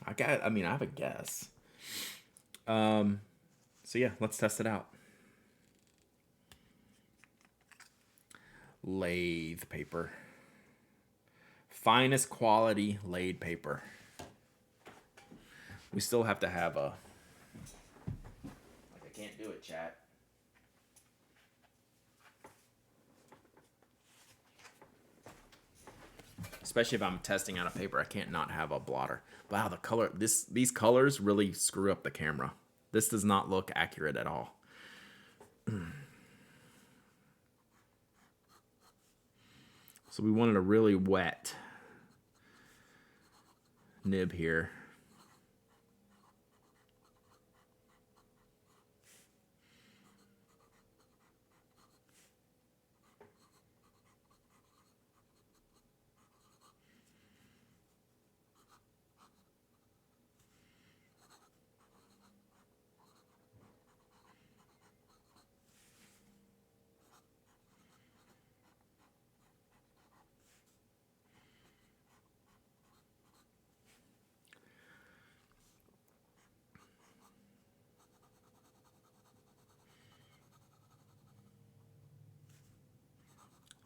Speaker 1: I have a guess. So yeah, let's test it out. Lathe paper. Finest quality laid paper. We still have to have a... Like, I can't do it, chat. Especially if I'm testing out a paper, I can't not have a blotter. Wow, the color... These colors really screw up the camera. This does not look accurate at all. So we wanted a really wet nib here.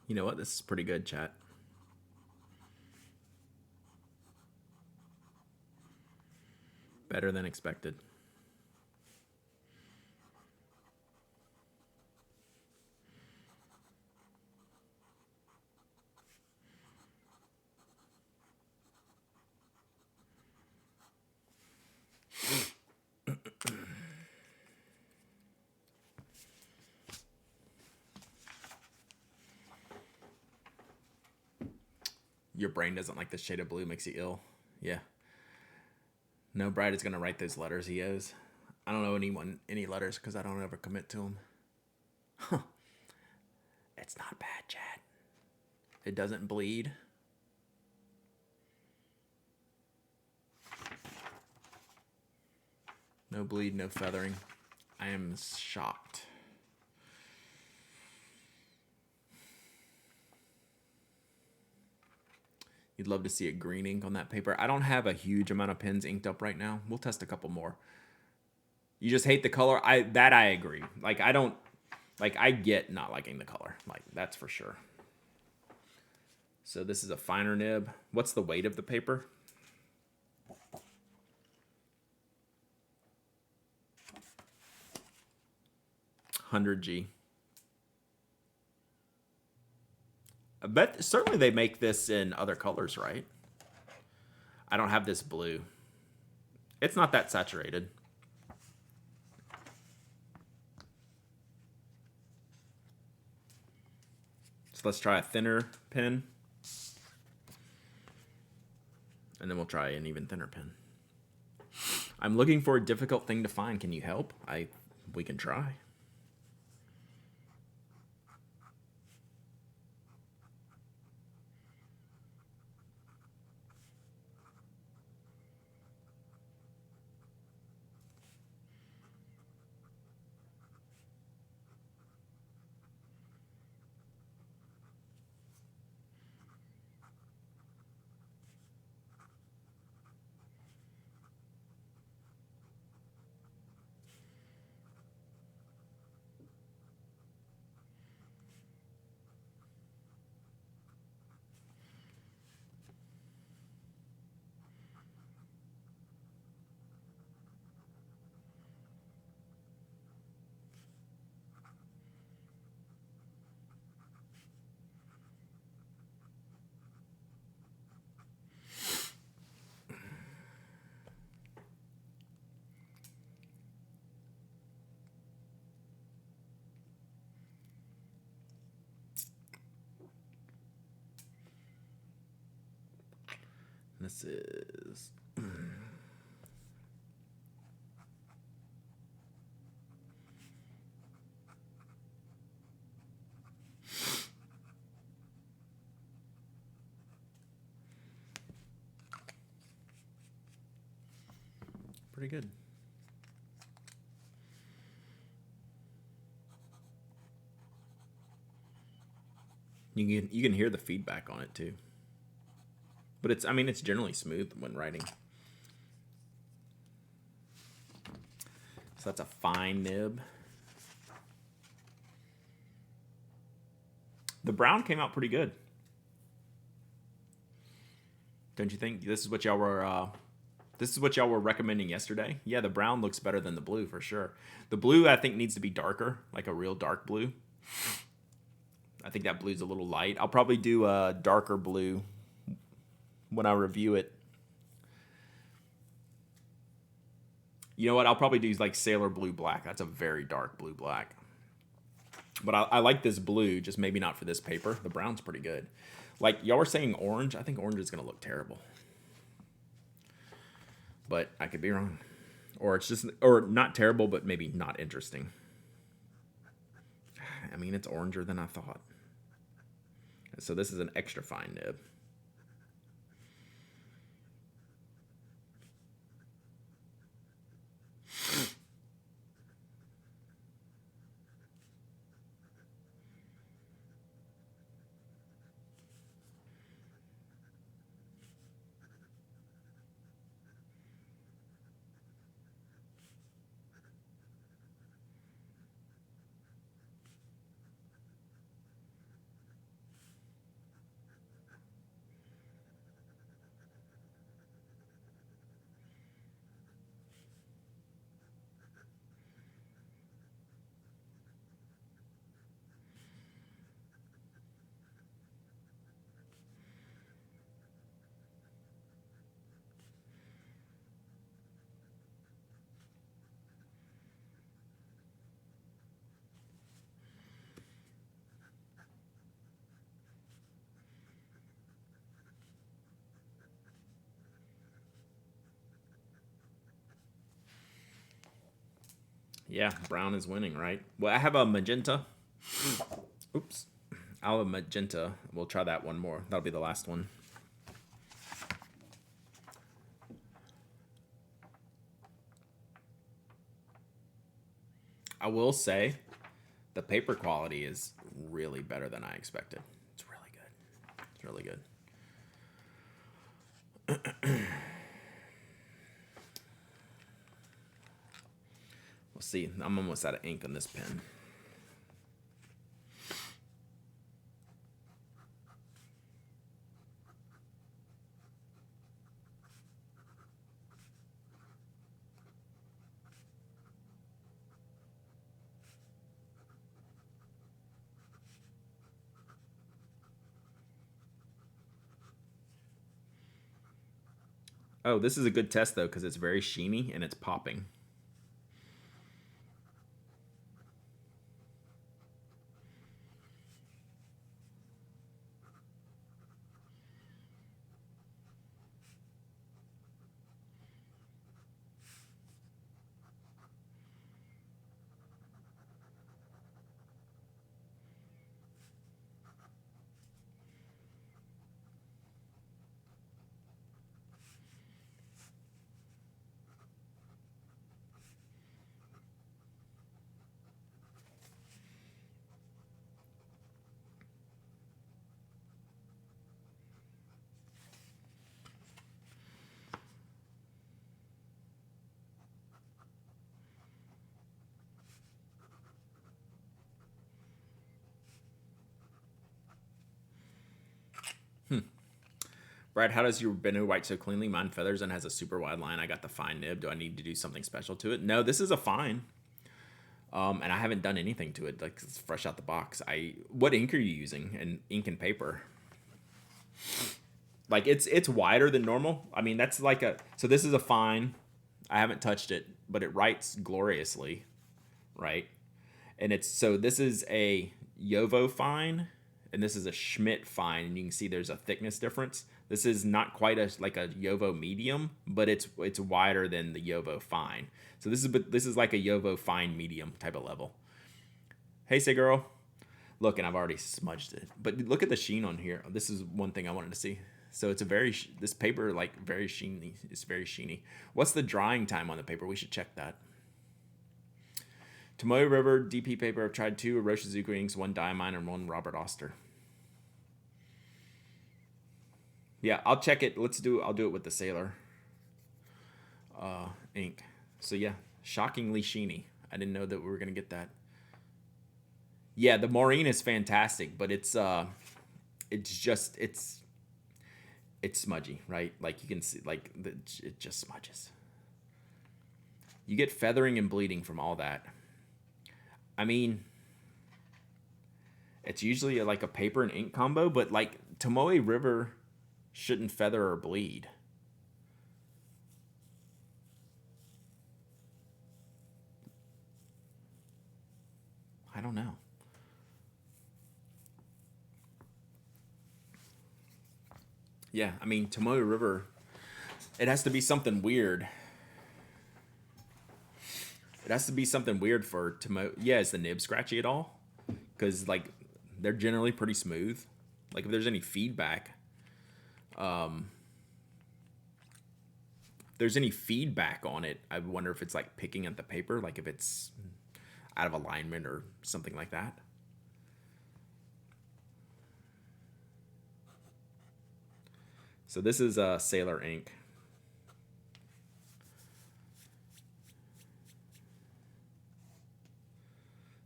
Speaker 1: You know what? This is pretty good, chat. Better than expected. Your brain doesn't like the shade of blue, makes you ill. Yeah. No, Brad is going to write those letters he owes. I don't owe any letters because I don't ever commit to them. Huh. It's not bad, Chad. It doesn't bleed. No bleed, no feathering. I am shocked. You'd love to see a green ink on that paper. I don't have a huge amount of pens inked up right now. We'll test a couple more. You just hate the color? I agree. Like, I get not liking the color. Like, that's for sure. So this is a finer nib. What's the weight of the paper? 100G. I bet certainly they make this in other colors, right? I don't have this blue. It's not that saturated. So let's try a thinner pen. And then we'll try an even thinner pen. I'm looking for a difficult thing to find. Can you help? We can try. This is pretty good. You can hear the feedback on it too. But it's, I mean, it's generally smooth when writing. So that's a fine nib. The brown came out pretty good. Don't you think? This is what y'all were recommending yesterday. Yeah, the brown looks better than the blue for sure. The blue I think needs to be darker, like a real dark blue. I think that blue's a little light. I'll probably do a darker blue when I review it. You know what? I'll probably do like Sailor Blue Black. That's a very dark blue black. But I like this blue, just maybe not for this paper. The brown's pretty good. Like y'all were saying orange. I think orange is going to look terrible. But I could be wrong. Or it's just, or not terrible, but maybe not interesting. I mean, it's oranger than I thought. So this is an extra fine nib. Yeah, brown is winning, right? Well, I have a magenta. Oops. I'll have a magenta. We'll try that one more. That'll be the last one. I will say the paper quality is really better than I expected. It's really good. It's really good. We'll see. I'm almost out of ink on this pen. Oh, this is a good test though because it's very sheeny and it's popping. Brad, how does your Bennu write so cleanly? Mine feathers and has a super wide line. I got the fine nib. Do I need to do something special to it? No, this is a fine. And I haven't done anything to it. Like it's fresh out the box. What ink are you using? And ink and paper. Like it's wider than normal. I mean, that's like so this is a fine. I haven't touched it, but it writes gloriously, right? And this is a Yovo fine and this is a Schmidt fine, and you can see there's a thickness difference. This is not quite like a Yovo medium, but it's wider than the Yovo fine. So this is like a Yovo fine medium type of level. Hey, say girl. Look, and I've already smudged it. But look at the sheen on here. This is one thing I wanted to see. So it's a this paper, like, very sheeny. It's very sheeny. What's the drying time on the paper? We should check that. Tomoe River DP paper. I've tried 2 Iroshizuku inks, 1 Diamine and 1 Robert Oster. Yeah, I'll check it. I'll do it with the Sailor ink. So yeah, shockingly sheeny. I didn't know that we were gonna get that. Yeah, the Maureen is fantastic, but it's smudgy, right? Like you can see, like it just smudges. You get feathering and bleeding from all that. I mean, it's usually like a paper and ink combo, but like Tomoe River shouldn't feather or bleed. I don't know. Yeah, I mean, Tomoe River, it has to be something weird. It has to be something weird for Tomoe. Yeah, is the nib scratchy at all? Because, like, they're generally pretty smooth. Like, if there's any feedback, if there's any feedback on it, I wonder if it's, like, picking at the paper, like if it's out of alignment or something like that. So this is Sailor ink.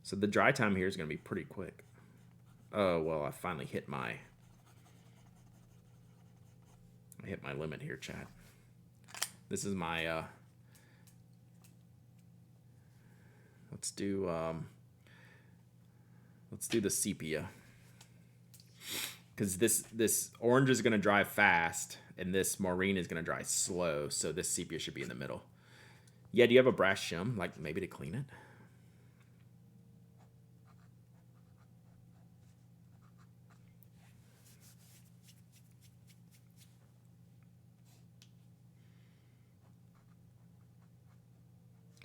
Speaker 1: So the dry time here is going to be pretty quick. Oh, well, I finally hit my limit here, chat. This is my let's do the sepia. Because this orange is going to dry fast, and this Maureen is going to dry slow, so this sepia should be in the middle. Yeah, do you have a brass shim, like maybe to clean it?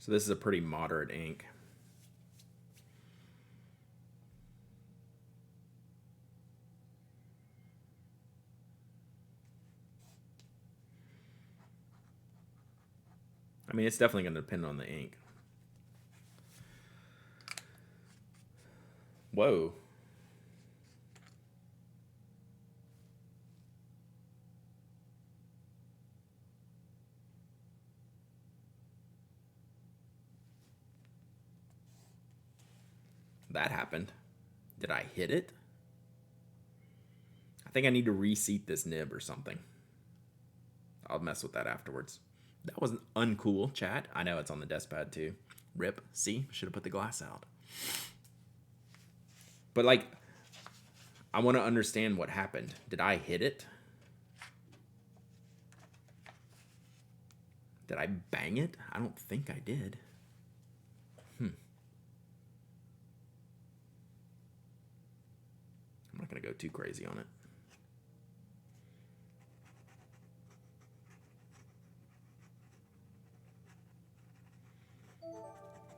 Speaker 1: So this is a pretty moderate ink. I mean, it's definitely going to depend on the ink. Whoa. That happened. Did I hit it? I think I need to reseat this nib or something. I'll mess with that afterwards. That wasn't uncool, chat. I know it's on the desk pad too. Rip. See? Should have put the glass out. But like, I want to understand what happened. Did I hit it? Did I bang it? I don't think I did. I'm not going to go too crazy on it.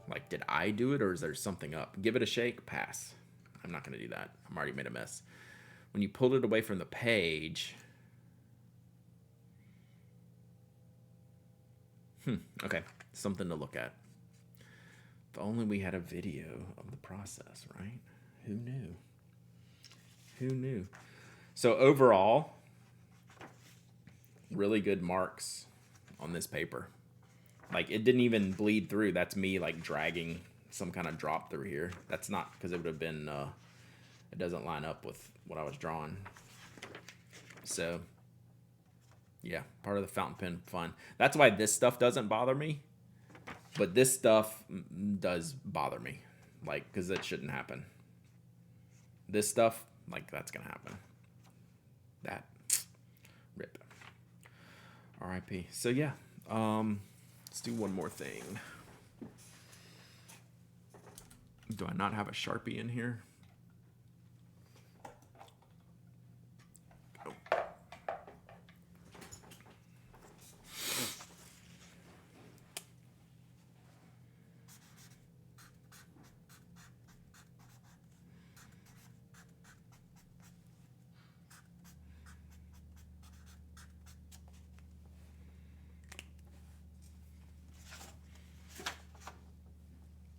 Speaker 1: Like, did I do it or is there something up? Give it a shake, pass. I'm not going to do that. I'm already made a mess. When you pulled it away from the page. Okay, something to look at. If only we had a video of the process, right? Who knew? Who knew? So overall, really good marks on this paper. Like, it didn't even bleed through. That's me, like, dragging some kind of drop through here. That's not because it would have been, it doesn't line up with what I was drawing. So, yeah, part of the fountain pen fun. That's why this stuff doesn't bother me. But this stuff does bother me. Like, because it shouldn't happen. This stuff, like, that's going to happen. That. Rip. R.I.P. So, yeah. Let's do one more thing. Do I not have a Sharpie in here? Oh.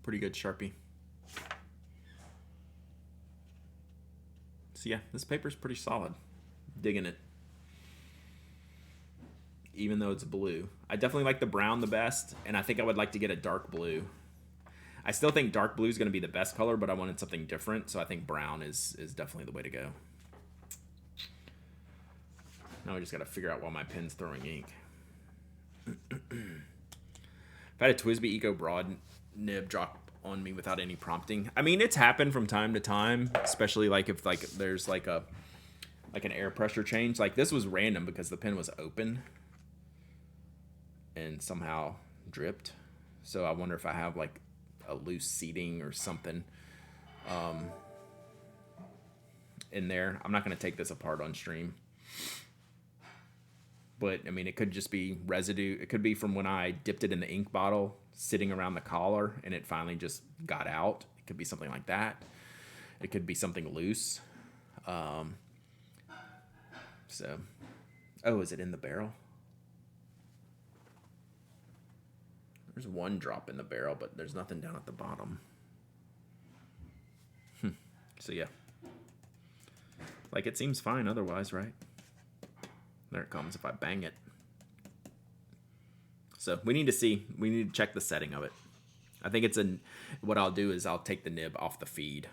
Speaker 1: Pretty good Sharpie. So yeah, this paper's pretty solid. Digging it. Even though it's blue. I definitely like the brown the best, and I think I would like to get a dark blue. I still think dark blue is going to be the best color, but I wanted something different, so I think brown is definitely the way to go. Now I just got to figure out why my pen's throwing ink. If I had a TWSBI Eco Broad nib drop on me without any prompting, I mean, it's happened from time to time, especially like if like there's like an air pressure change. Like this was random because the pen was open and somehow dripped. So I wonder if I have like a loose seating or something in there. I'm not going to take this apart on stream. But, I mean, it could just be residue. It could be from when I dipped it in the ink bottle sitting around the collar and it finally just got out. It could be something like that. It could be something loose. So, oh, is it in the barrel? There's one drop in the barrel, but there's nothing down at the bottom. So, yeah. Like, it seems fine otherwise, right? There it comes if I bang it. So we need to see. We need to check the setting of it. I think it's what I'll do is I'll take the nib off the feed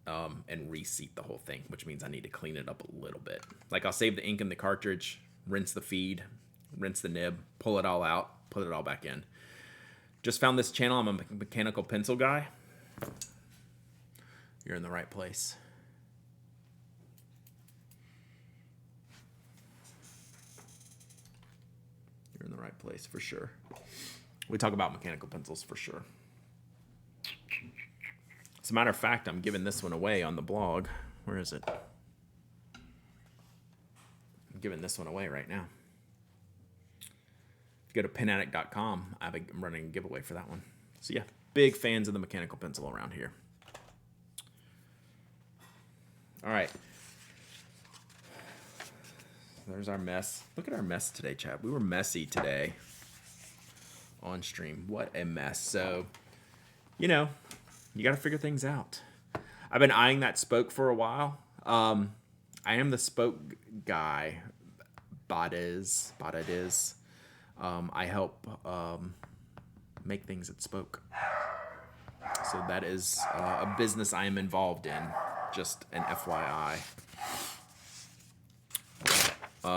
Speaker 1: and reseat the whole thing, which means I need to clean it up a little bit. Like I'll save the ink in the cartridge, rinse the feed, rinse the nib, pull it all out, put it all back in. Just found this channel. I'm a mechanical pencil guy. You're in the right place. In the right place for sure. We talk about mechanical pencils for sure. As a matter of fact, I'm giving this one away on the blog. Where is it? I'm giving this one away right now. If you go to penaddict.com, I'm running a giveaway for that one. So yeah, big fans of the mechanical pencil around here. All right. There's our mess. Look at our mess today, chat. We were messy today on stream. What a mess. So, you know, you got to figure things out. I've been eyeing that spoke for a while. I am the spoke guy. Bodiz. I help make things at Spoke. So that is a business I am involved in. Just an FYI.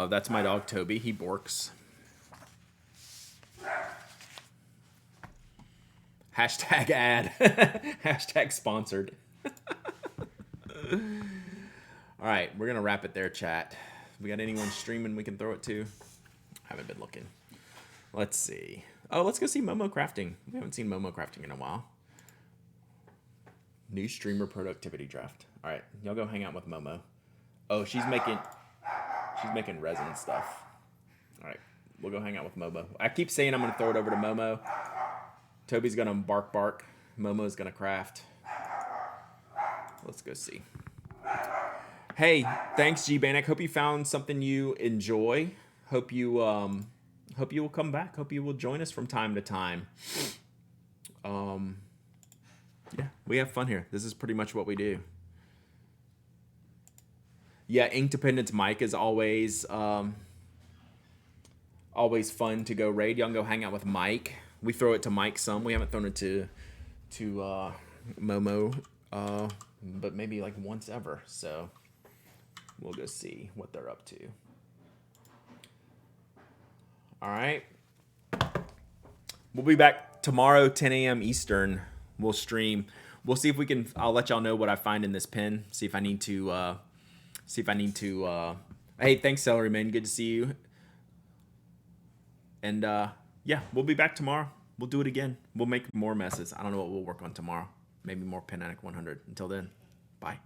Speaker 1: That's my dog, Toby. He borks. Hashtag ad. Hashtag sponsored. All right, we're going to wrap it there, chat. We got anyone streaming we can throw it to? Haven't been looking. Let's see. Oh, let's go see Momo Crafting. We haven't seen Momo Crafting in a while. New streamer productivity draft. All right, y'all go hang out with Momo. Oh, she's making resin stuff. All right, we'll go hang out with Momo. I keep saying I'm going to throw it over to Momo. Toby's going to bark. Momo's going to craft. Let's go see. Hey, thanks, G-Banek. Hope you found something you enjoy. Hope you will come back. Hope you will join us from time to time. Yeah, we have fun here. This is pretty much what we do. Yeah, Ink Dependence Mike is always always fun to go raid. Y'all can go hang out with Mike. We throw it to Mike some. We haven't thrown it to Momo, but maybe like once ever. So we'll go see what they're up to. All right. We'll be back tomorrow, 10 a.m. Eastern. We'll stream. We'll see if we can. I'll let y'all know what I find in this pen. See if I need to. Hey, thanks, Celery Man. Good to see you. And yeah, we'll be back tomorrow. We'll do it again. We'll make more messes. I don't know what we'll work on tomorrow. Maybe more Penaddict 100. Until then, bye.